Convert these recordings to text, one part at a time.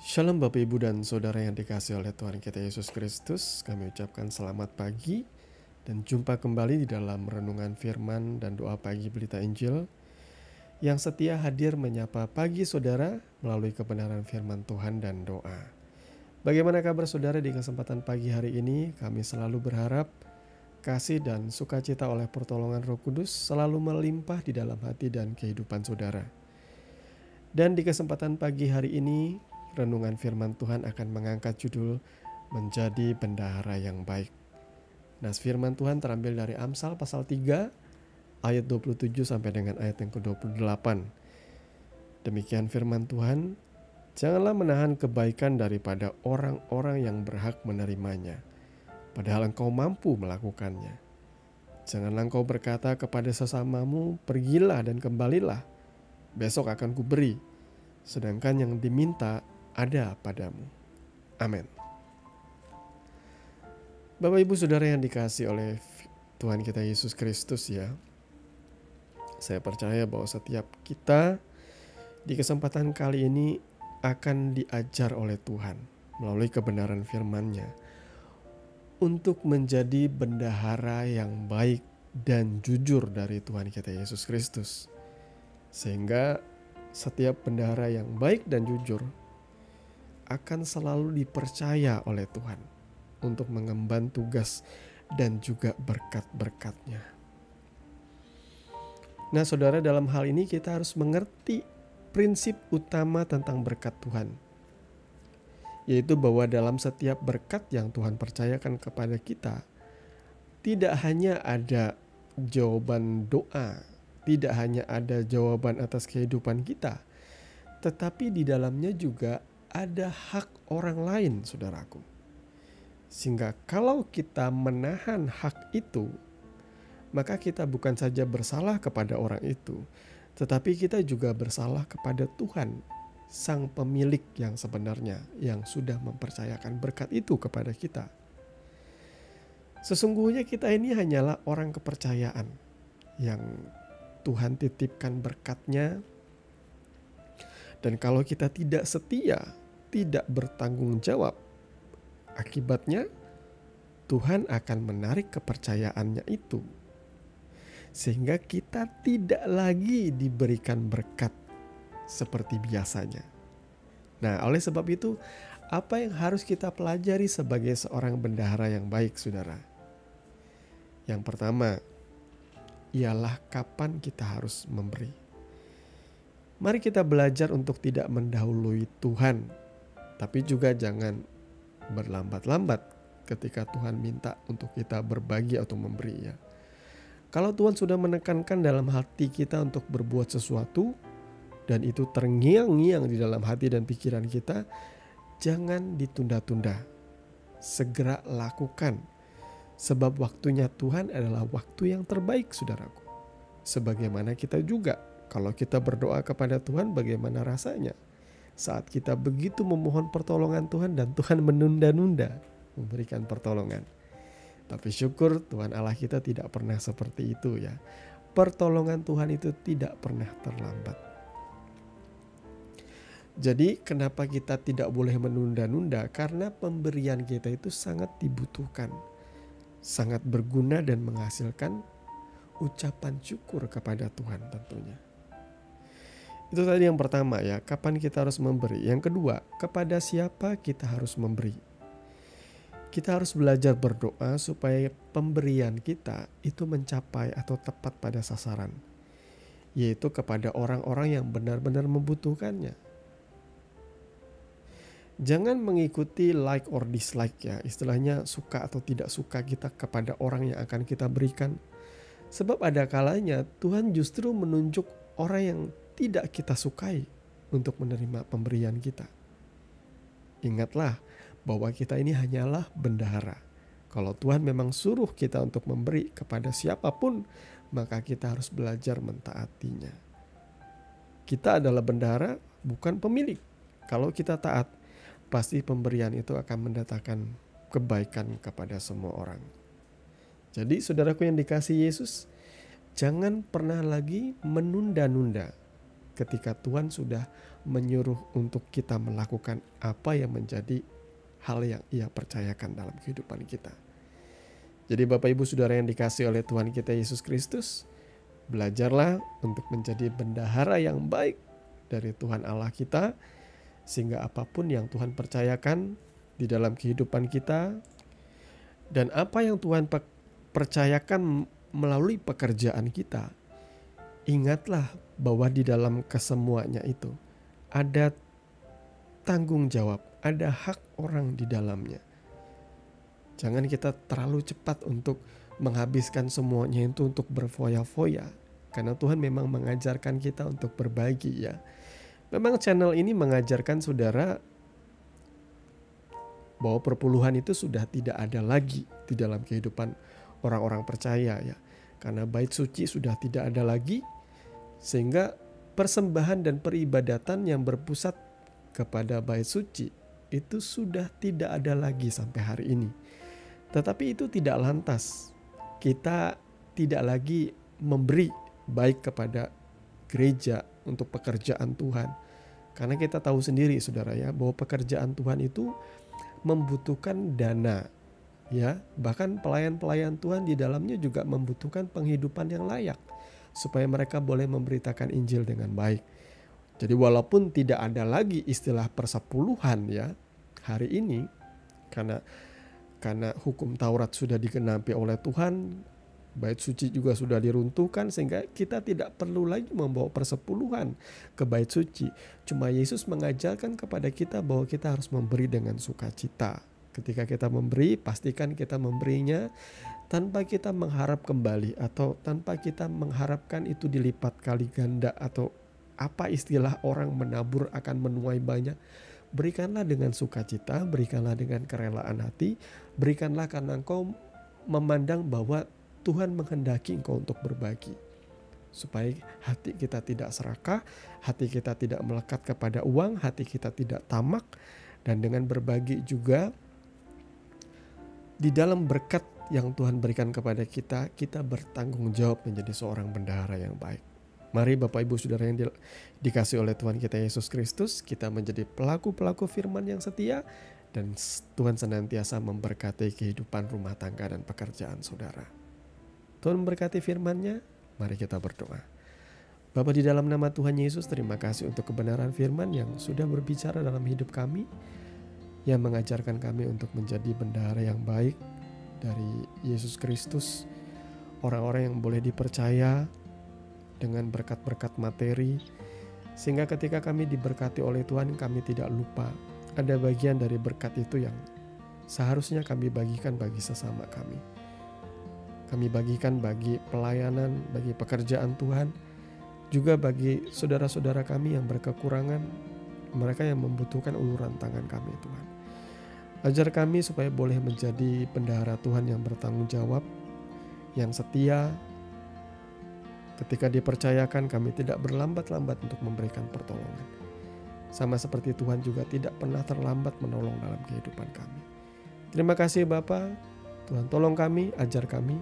Shalom Bapak Ibu dan Saudara yang dikasihi oleh Tuhan kita Yesus Kristus. Kami ucapkan selamat pagi dan jumpa kembali di dalam renungan firman dan doa pagi Berita Injil yang setia hadir menyapa pagi saudara melalui kebenaran firman Tuhan dan doa. Bagaimana kabar saudara di kesempatan pagi hari ini? Kami selalu berharap kasih dan sukacita oleh pertolongan Roh Kudus selalu melimpah di dalam hati dan kehidupan saudara. Dan di kesempatan pagi hari ini, renungan firman Tuhan akan mengangkat judul Menjadi Bendahara yang Baik. Nas firman Tuhan terambil dari Amsal pasal 3 ayat 27 sampai dengan ayat yang ke-28. Demikian firman Tuhan, janganlah menahan kebaikan daripada orang-orang yang berhak menerimanya, padahal engkau mampu melakukannya. Janganlah engkau berkata kepada sesamamu, pergilah dan kembalilah, besok akan kuberi, sedangkan yang diminta ada padamu. Amin. Bapak Ibu Saudara yang dikasihi oleh Tuhan kita Yesus Kristus ya, saya percaya bahwa setiap kita di kesempatan kali ini akan diajar oleh Tuhan melalui kebenaran firman-Nya untuk menjadi bendahara yang baik dan jujur dari Tuhan kita Yesus Kristus. Sehingga setiap bendahara yang baik dan jujur akan selalu dipercaya oleh Tuhan untuk mengemban tugas dan juga berkat-berkat-Nya. Nah saudara, dalam hal ini kita harus mengerti prinsip utama tentang berkat Tuhan, yaitu bahwa dalam setiap berkat yang Tuhan percayakan kepada kita, tidak hanya ada jawaban doa, tidak hanya ada jawaban atas kehidupan kita, tetapi di dalamnya juga ada hak orang lain, saudaraku. Sehingga kalau kita menahan hak itu, maka kita bukan saja bersalah kepada orang itu, tetapi kita juga bersalah kepada Tuhan, Sang Pemilik yang sebenarnya, yang sudah mempercayakan berkat itu kepada kita. Sesungguhnya kita ini hanyalah orang kepercayaan yang Tuhan titipkan berkat-Nya. Dan kalau kita tidak setia, tidak bertanggung jawab, akibatnya Tuhan akan menarik kepercayaannya itu. Sehingga kita tidak lagi diberikan berkat seperti biasanya. Nah, oleh sebab itu, apa yang harus kita pelajari sebagai seorang bendahara yang baik, saudara? Yang pertama, ialah kapan kita harus memberi. Mari kita belajar untuk tidak mendahului Tuhan, tapi juga jangan berlambat-lambat ketika Tuhan minta untuk kita berbagi atau memberi ya. Kalau Tuhan sudah menekankan dalam hati kita untuk berbuat sesuatu dan itu terngiang-ngiang di dalam hati dan pikiran kita, jangan ditunda-tunda. Segera lakukan, sebab waktunya Tuhan adalah waktu yang terbaik, saudaraku. Sebagaimana kita juga, kalau kita berdoa kepada Tuhan, bagaimana rasanya saat kita begitu memohon pertolongan Tuhan dan Tuhan menunda-nunda memberikan pertolongan. Tapi syukur Tuhan Allah kita tidak pernah seperti itu ya. Pertolongan Tuhan itu tidak pernah terlambat. Jadi kenapa kita tidak boleh menunda-nunda? Karena pemberian kita itu sangat dibutuhkan, sangat berguna dan menghasilkan ucapan syukur kepada Tuhan tentunya. Itu tadi yang pertama ya, kapan kita harus memberi. Yang kedua, kepada siapa kita harus memberi. Kita harus belajar berdoa supaya pemberian kita itu mencapai atau tepat pada sasaran, yaitu kepada orang-orang yang benar-benar membutuhkannya. Jangan mengikuti like or dislike ya, istilahnya suka atau tidak suka kita kepada orang yang akan kita berikan. Sebab ada kalanya Tuhan justru menunjuk orang yang tidak kita sukai untuk menerima pemberian kita. Ingatlah bahwa kita ini hanyalah bendahara. Kalau Tuhan memang suruh kita untuk memberi kepada siapapun, maka kita harus belajar mentaatinya. Kita adalah bendahara, bukan pemilik. Kalau kita taat, pasti pemberian itu akan mendatangkan kebaikan kepada semua orang. Jadi saudaraku yang dikasihi Yesus, jangan pernah lagi menunda-nunda ketika Tuhan sudah menyuruh untuk kita melakukan apa yang menjadi hal yang Ia percayakan dalam kehidupan kita. Jadi Bapak Ibu Saudara yang dikasihi oleh Tuhan kita Yesus Kristus, belajarlah untuk menjadi bendahara yang baik dari Tuhan Allah kita, sehingga apapun yang Tuhan percayakan di dalam kehidupan kita, dan apa yang Tuhan percayakan melalui pekerjaan kita, ingatlah bahwa di dalam kesemuanya itu ada tanggung jawab, ada hak orang di dalamnya. Jangan kita terlalu cepat untuk menghabiskan semuanya itu untuk berfoya-foya. Karena Tuhan memang mengajarkan kita untuk berbagi ya. Memang channel ini mengajarkan saudara bahwa perpuluhan itu sudah tidak ada lagi di dalam kehidupan orang-orang percaya ya. Karena bait suci sudah tidak ada lagi, sehingga persembahan dan peribadatan yang berpusat kepada bait suci itu sudah tidak ada lagi sampai hari ini. Tetapi itu tidak lantas kita tidak lagi memberi baik kepada gereja untuk pekerjaan Tuhan. Karena kita tahu sendiri saudara ya, bahwa pekerjaan Tuhan itu membutuhkan dana ya. Bahkan pelayan-pelayan Tuhan di dalamnya juga membutuhkan penghidupan yang layak supaya mereka boleh memberitakan Injil dengan baik. Jadi walaupun tidak ada lagi istilah persepuluhan ya hari ini, karena hukum Taurat sudah digenapi oleh Tuhan, bait suci juga sudah diruntuhkan, sehingga kita tidak perlu lagi membawa persepuluhan ke bait suci. Cuma Yesus mengajarkan kepada kita bahwa kita harus memberi dengan sukacita. Ketika kita memberi, pastikan kita memberinya tanpa kita mengharap kembali, atau tanpa kita mengharapkan itu dilipat kali ganda, atau apa istilah orang menabur akan menuai banyak. Berikanlah dengan sukacita, berikanlah dengan kerelaan hati, berikanlah karena engkau memandang bahwa Tuhan menghendaki engkau untuk berbagi. Supaya hati kita tidak serakah, hati kita tidak melekat kepada uang, hati kita tidak tamak. Dan dengan berbagi juga, di dalam berkat yang Tuhan berikan kepada kita, kita bertanggung jawab menjadi seorang bendahara yang baik. Mari Bapak Ibu Saudara yang dikasihi oleh Tuhan kita Yesus Kristus, kita menjadi pelaku-pelaku firman yang setia, dan Tuhan senantiasa memberkati kehidupan rumah tangga dan pekerjaan saudara. Tuhan memberkati firman-Nya, mari kita berdoa. Bapa di dalam nama Tuhan Yesus, terima kasih untuk kebenaran firman yang sudah berbicara dalam hidup kami, yang mengajarkan kami untuk menjadi bendahara yang baik dari Yesus Kristus, orang-orang yang boleh dipercaya dengan berkat-berkat materi, sehingga ketika kami diberkati oleh Tuhan, kami tidak lupa ada bagian dari berkat itu yang seharusnya kami bagikan bagi sesama kami. Kami bagikan bagi pelayanan, bagi pekerjaan Tuhan, juga bagi saudara-saudara kami yang berkekurangan, mereka yang membutuhkan uluran tangan kami Tuhan. Ajar kami supaya boleh menjadi bendahara Tuhan yang bertanggung jawab, yang setia. Ketika dipercayakan, kami tidak berlambat-lambat untuk memberikan pertolongan. Sama seperti Tuhan juga tidak pernah terlambat menolong dalam kehidupan kami. Terima kasih Bapa. Tuhan tolong kami, ajar kami,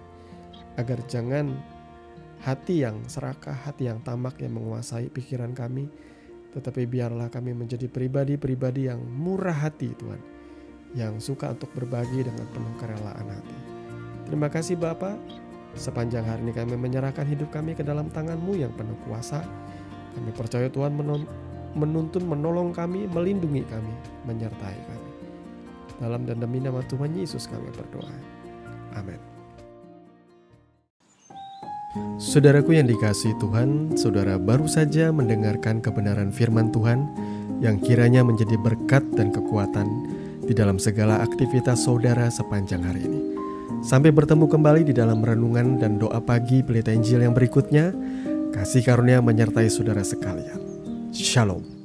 agar jangan hati yang serakah, hati yang tamak yang menguasai pikiran kami, tetapi biarlah kami menjadi pribadi-pribadi yang murah hati Tuhan, yang suka untuk berbagi dengan penuh kerelaan hati. Terima kasih Bapa. Sepanjang hari ini kami menyerahkan hidup kami ke dalam tangan-Mu yang penuh kuasa. Kami percaya Tuhan menuntun, menolong kami, melindungi kami, menyertai kami. Dalam dan demi nama Tuhan Yesus kami berdoa. Amin. Saudaraku yang dikasihi Tuhan, saudara baru saja mendengarkan kebenaran firman Tuhan yang kiranya menjadi berkat dan kekuatan di dalam segala aktivitas saudara sepanjang hari ini. Sampai bertemu kembali di dalam renungan dan doa pagi Pelita Injil yang berikutnya. Kasih karunia menyertai saudara sekalian. Shalom.